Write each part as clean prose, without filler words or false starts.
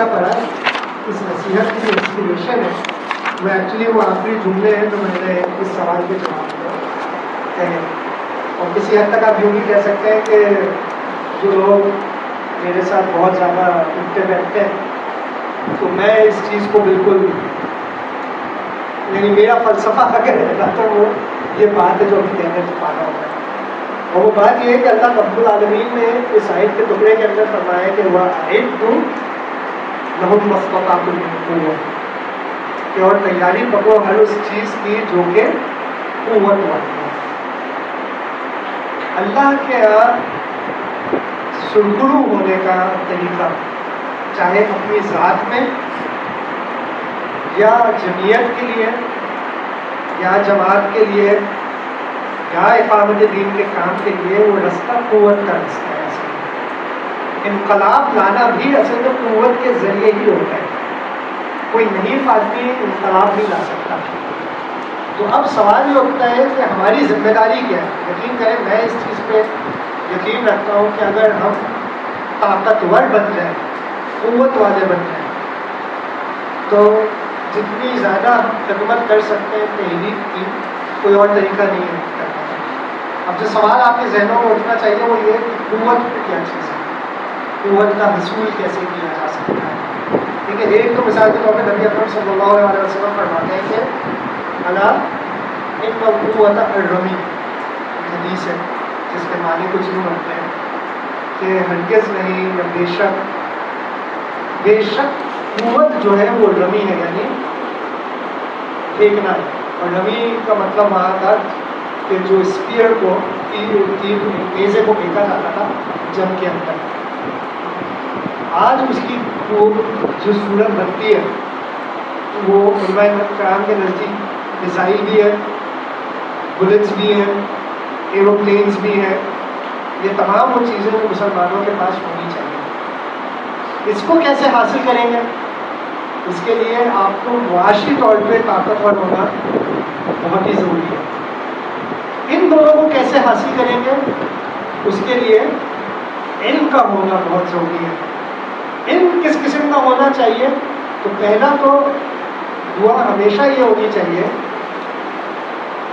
پڑھا اس نصیحت کی انسپریشن ہے وہ ایکچولی وہ آخری جملے ہیں جو میں نے اس سوال کے جواب میں کہے، اور کسی حد تک آپ یوں بھی کہہ سکتے ہیں کہ جو لوگ میرے ساتھ بہت زیادہ اٹھتے بیٹھتے ہیں تو میں اس چیز کو بالکل، یعنی میرا فلسفہ اگر رہتا تو وہ یہ بات ہے جو ابھی کہنے سے پانا ہوتا ہے، اور وہ بات یہ ہے کہ اللہ رب العالمین نے اس آیت کے ٹکڑے کے اندر فرمایا کہ وہ اعدوا لہم ما استطعتم من قوة، کہ اور تیاری پکڑو ہر اس چیز کی جو کہ قوت والی ہے۔ اللہ کے یہاں سرخرو ہونے کا طریقہ، چاہے اپنی ذات میں یا جمعیت کے لیے یا جماعت کے لیے یا اقامت دین کے کام کے لیے، وہ رستہ قوت کا رستہ ہے۔ انقلاب لانا بھی اصل میں قوت کے ذریعے ہی ہوتا ہے، کوئی نہیں آدمی انقلاب نہیں لا سکتا۔ تو اب سوال یہ اٹھتا ہے کہ ہماری ذمہ داری کیا ہے؟ یقین کریں میں اس چیز پہ یقین رکھتا ہوں کہ اگر ہم طاقتور بن جائیں، قوت والے بن جائیں، تو جتنی زیادہ ہم خدمت کر سکتے ہیں تحریک کی، کوئی اور طریقہ نہیں ہے کرنے کا۔ اب جو سوال آپ کے ذہنوں میں اٹھنا چاہیے وہ یہ ہے کہ قوت کیا چیز ہے، قوت کا حصول کیسے کیا جا سکتا ہے؟ ٹھیک ہے، ایک تو مثال کے طور پہ نبی اکرم صلی اللہ علیہ وسلم فرماتے ہیں کہ الا ان القوۃ الرمی، حدیث ہے جس کے معنی کچھ یوں ہوتے ہیں کہ ہرگز نہیں یا بے شک قوت جو ہے وہ رمی ہے، یعنی پھینکنا ہے، اور رمی کا مطلب وہاں تھا کہ جو اسپیئر کو نیزے کو پھینکا جاتا تھا جنگ کے اندر۔ آج اس کی وہ جو صورت بنتی ہے وہ علماء کرام کے نزدیک میزائل بھی ہے، بلٹس بھی ہیں، ایروپلینس بھی ہیں، یہ تمام وہ چیزیں جو مسلمانوں کے پاس ہونی چاہیے۔ اس کو کیسے حاصل کریں گے؟ اس کے لیے آپ کو معاشی طور پہ طاقتور ہونا بہت ہی ضروری ہے۔ ان دونوں کو کیسے حاصل کریں گے؟ اس کے لیے علم کا ہونا بہت ضروری ہے۔ علم کس قسم کا ہونا چاہیے؟ تو پہلا تو دعا ہمیشہ یہ ہونی چاہیے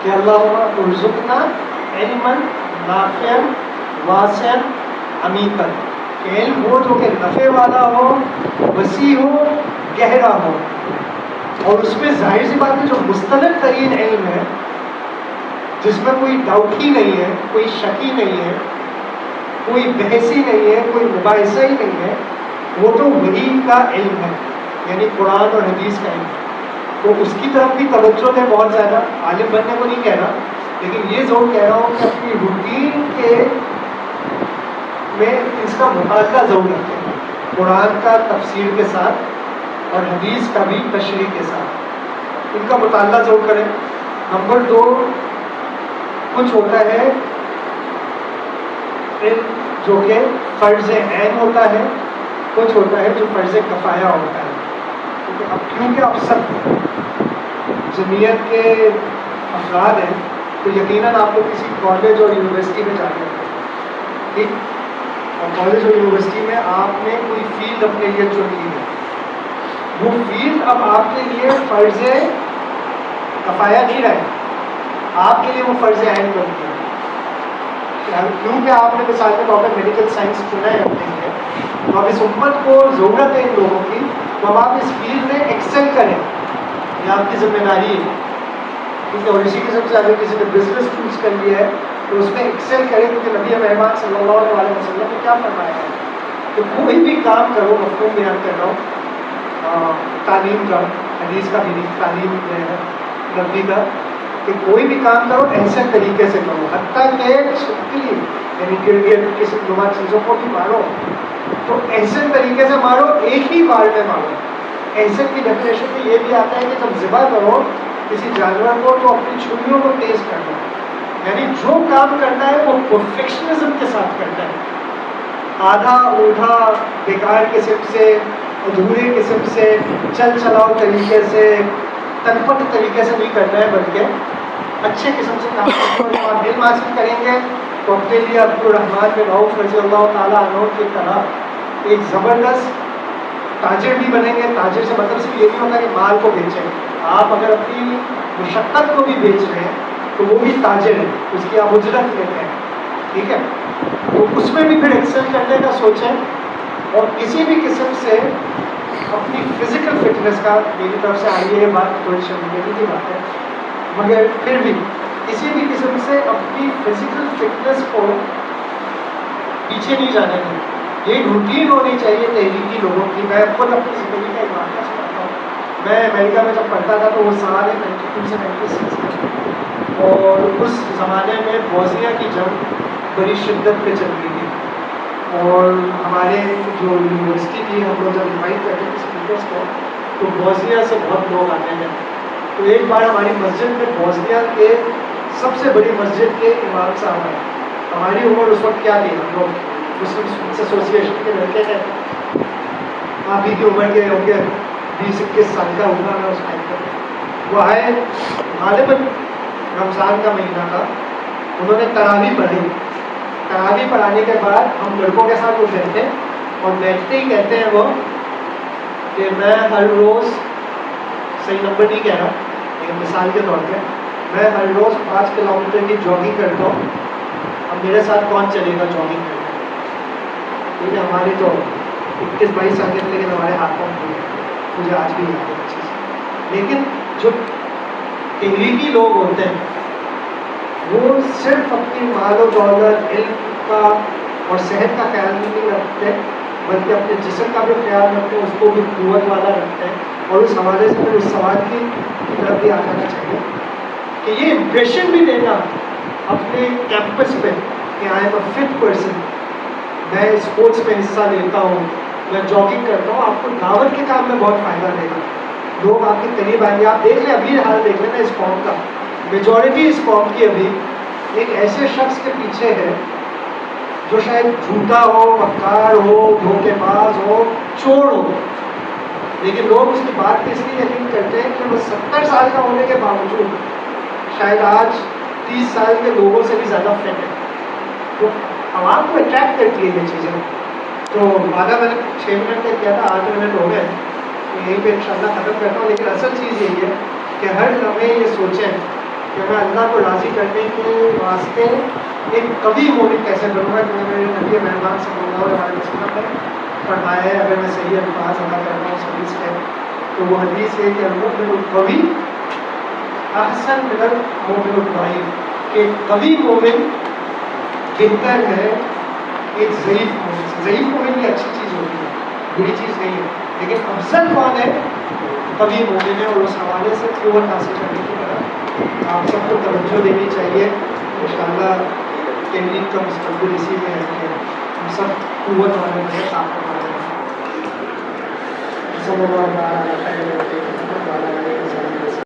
کہ اللہم ارزقنا علما نافعا واسعا عمیقا، کہ علم ہو جو کہ نفع والا ہو، وسیع ہو، گہرا ہو، اور اس میں ظاہر سی بات ہے جو مستند ترین علم ہے، جس میں کوئی ڈاؤٹ ہی نہیں ہے، کوئی شک ہی نہیں ہے، کوئی بحث ہی نہیں ہے، کوئی مباحثہ ہی نہیں ہے، وہ تو وحی کا علم ہے، یعنی قرآن اور حدیث کا علم۔ تو اس کی طرف بھی توجہ ہے بہت زیادہ، عالم بننے کو نہیں کہہ رہا، لیکن یہ ضرور کہہ رہا ہوں کہ اپنی روٹین کے میں اس کا مطالعہ ضرور رکھیں، قرآن کا تفسیر کے ساتھ اور حدیث کا بھی تشریح کے ساتھ ان کا مطالعہ ضرور کریں۔ نمبر 2، کچھ ہوتا ہے جو کہ فرض عین ہوتا ہے، کچھ ہوتا ہے جو فرض کفایہ ہوتا ہے۔ اب کیونکہ آپ سب جمعیت کے افراد ہیں تو یقیناً آپ لوگ کسی کالج اور یونیورسٹی میں جاتے ہیں، ٹھیک، اور کالج اور یونیورسٹی میں آپ نے کوئی فیلڈ اپنے لیے چن لی ہے، وہ فیلڈ اب آپ کے لیے فرض کفایہ نہیں رہے، آپ کے لیے وہ فرض عین بن گیا۔ کیونکہ آپ نے مثال کے طور پر میڈیکل سائنس چنا ہے اپنے لیے، تو اب اس امت کو ضرورت ہے ان لوگوں کی، تو اب آپ اس فیلڈ میں ایکسل کریں، یہ آپ کی ذمہ داری ہے، ٹھیک ہے۔ اور اسی قسم سے اگر کسی نے بزنس چوز کر لیا ہے تو اس میں ایکسل کریں، کیونکہ نبی مہربان صلی اللہ علیہ وسلم نے کیا فرمایا ہے کہ کوئی بھی کام کرو، مفہوم بیان کر رہا ہوں تعلیم کا، حدیث کا بھی تعلیم جو ہے نبی کا، کہ کوئی بھی کام کرو ایسے طریقے سے کرو، حتیٰ کہ یعنی کرکٹ کسی نما چیزوں کو بھی مارو تو ایسے طریقے سے مارو، ایک ہی بار میں مارو۔ ایسے کی ڈیفینیشن میں یہ بھی آتا ہے کہ جب ذبح کرو کسی جانور کو تو اپنی چھریوں کو تیز کرنا، یعنی جو کام کرنا ہے وہ پرفیکشنزم کے ساتھ کرنا ہے، آدھا اوڑھا بیکار قسم سے، ادھورے قسم سے، چل چلاؤ طریقے سے، تنپٹ طریقے سے نہیں کرنا ہے، بلکہ اچھے قسم سے کام کرنا ہے۔ جب آپ علم حاصل کریں گے تو اپنے لیے عبد الرحمن بن عوف رضی اللہ تعالیٰ عنہ کی طرح ایک زبردست تاجر بھی بنیں گے. تاجر سے مطلب صرف یہ نہیں ہوتا کہ مال کو بیچیں, آپ اگر اپنی مشقت کو بھی بیچ رہے ہیں تو وہ بھی تاجر ہے, اس کی آپ اجرت لیتے ہیں, ٹھیک ہے. تو اس میں بھی پھر ایکسل کرنے کا سوچیں, اور کسی بھی قسم سے اپنی فزیکل فٹنس کا, میری طرف سے آئی ہے یہ بات, کوئی شرمندگی کی بات ہے, مگر پھر بھی کسی بھی قسم سے اپنی فزیکل فٹنس کو پیچھے نہیں جانے دیں. یہ روٹین ہونی چاہیے تحریکی لوگوں کی. میں خود اپنی زندگی کا ایک واقعہ سناتا ہوں. میں امریکہ میں جب پڑھتا تھا تو وہ سال ہے 92 سے 96 میں, اور اس زمانے میں بوسنیا کی جنگ بڑی شدت پہ چل رہی تھی, اور ہمارے جو یونیورسٹی تھی, ہم لوگ جب انوائٹ کرتے تھے اسپیکرس کو تو بوسنیا سے بہت لوگ آتے تھے. تو ایک بار ہماری مسجد میں بوسنیا کے سب سے بڑی مسجد کے امام صاحب آئے. ہماری عمر اس وقت کیا تھی, ہم لوگ مسلم اسٹوڈنٹس ایسوسیشن کے لڑکے تھے, آپ ہی کی عمر کے ہوں گے, 20-21 سال کا ہوگا میں اس ٹائم پر. وہ آئے, غالباً رمضان کا مہینہ تھا, انہوں نے تراویح پڑھی. تراویح پڑھانے کے بعد ہم لڑکوں کے ساتھ وہ بیٹھے, اور بیٹھتے ہی کہتے ہیں وہ کہ میں ہر روز, صحیح نمبر نہیں کہہ رہا لیکن مثال کے طور پہ, میں ہر روز 5 کلومیٹر کی جاگنگ کرتا ہوں, اب میرے ساتھ کون چلے گا جاگنگ کرنے. ٹھیک ہے, ہماری تو 21-22 سال کے, لیکن ہمارے ہاتھوں میں مجھے آج بھی یاد ہے چیز. لیکن جو تحریکی لوگ ہوتے ہیں وہ صرف اپنی مال و دولت, علم کا اور صحت کا خیال نہیں رکھتے, بلکہ اپنے جسم کا بھی خیال رکھتے ہیں, اس کو بھی قوت والا رکھتے ہیں. اور اس حوالے سے پھر اس سوال کی طرف بھی آ جانا چاہیے کہ یہ امپریشن بھی دینا اپنے کیمپس پہ کہ I am a fit person, میں اسپورٹس میں حصہ لیتا ہوں, میں جاگنگ کرتا ہوں, آپ کو دعوت کے کام میں بہت فائدہ دے گا. لوگ آپ کے قریب آئیں گے. آپ دیکھ لیں ابھی حال دیکھ لیں نا اس قوم کا, میجورٹی اس قوم کی ابھی ایک ایسے شخص کے پیچھے ہے جو شاید جھوٹا ہو, مکار ہو, دھوکے باز ہو, چور ہو, لیکن لوگ اس کی بات پہ اس لیے یقین کرتے ہیں کہ وہ 70 سال کا ہونے کے باوجود شاید آج 30 سال کے لوگوں سے بھی زیادہ فٹ ہے. تو عوام کو اٹریکٹ کرتی ہے یہ چیزیں. تو وعدہ میں نے 6 منٹ تک کیا تھا, 8 منٹ ہو گئے, تو یہیں پہ انشاءاللہ ختم کرتا ہوں. لیکن اصل چیز یہی ہے کہ ہر لمحے یہ سوچیں کہ میں اللہ کو راضی کرنے کے واسطے ایک قوی مومن کیسے بنوں گا. جو میرے نبی مہربان صلی اللہ علیہ وسلم نے فرمایا ہے, اگر میں صحیح الفاظ ادا کرتا ہوں اس حدیث کے, تو وہ حدیث ہے کہ المؤمن القوی احسن من المؤمن الضعیف, کہ قوی مومن بہتر ہے ایک ضعیف مومن سے. ضعیف مومن یہ اچھی چیز ہوتی ہے, بری چیز نہیں ہے, لیکن افضل کون ہے, قوی مومن ہے. اور اس حوالے سے قوت حاصل کرنے کی طرح آپ سب کو توجہ دینی چاہیے. انشاءاللہ تحریک کا مستقبل اسی میں ہے کہ ہم سب قوت والے بنے, طاقت والے بنے. صلی اللہ علیہ وسلم.